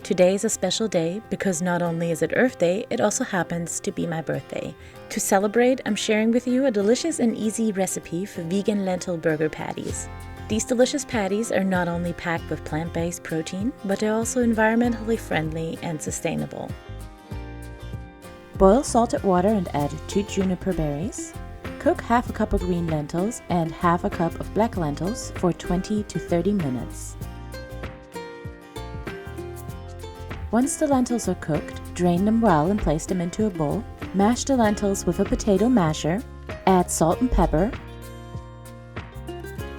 Today is a special day because not only is it Earth Day, it also happens to be my birthday. To celebrate, I'm sharing with you a delicious and easy recipe for vegan lentil burger patties. These delicious patties are not only packed with plant-based protein, but they're also environmentally friendly and sustainable. Boil salted water and add 2 juniper berries. Cook half a cup of green lentils and half a cup of black lentils for 20 to 30 minutes. Once the lentils are cooked, drain them well and place them into a bowl. Mash the lentils with a potato masher. Add salt and pepper.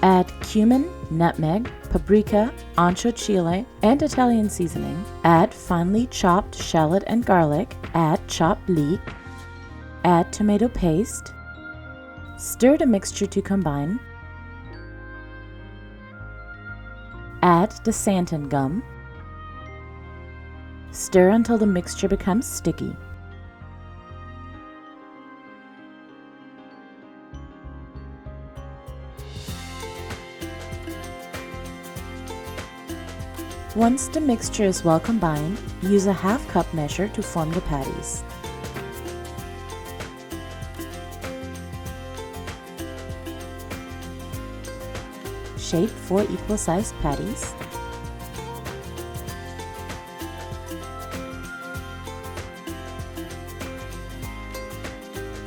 Add cumin, nutmeg, paprika, Ancho Chili, and Italian seasoning. Add finely chopped shallot and garlic. Add chopped leek. Add tomato paste. Stir the mixture to combine. Add the Xantham Gum. Stir until the mixture becomes sticky. Once the mixture is well combined, use a half cup measure to form the patties. Shape 4 equal-sized patties.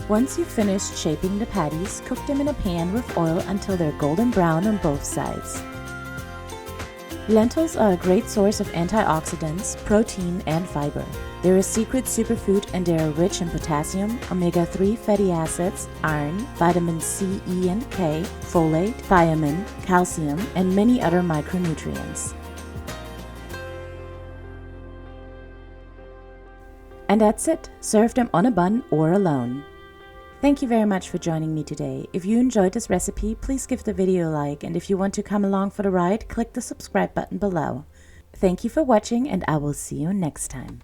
Once you've finished shaping the patties, cook them in a pan with oil until they're golden brown on both sides. Lentils are a great source of antioxidants, protein, and fiber. They're a secret superfood and they are rich in potassium, omega-3 fatty acids, iron, vitamin C, E, and K, folate, thiamine, calcium, and many other micronutrients. And that's it. Serve them on a bun or alone. Thank you very much for joining me today. If you enjoyed this recipe, please give the video a like, and if you want to come along for the ride, click the subscribe button below. Thank you for watching, and I will see you next time.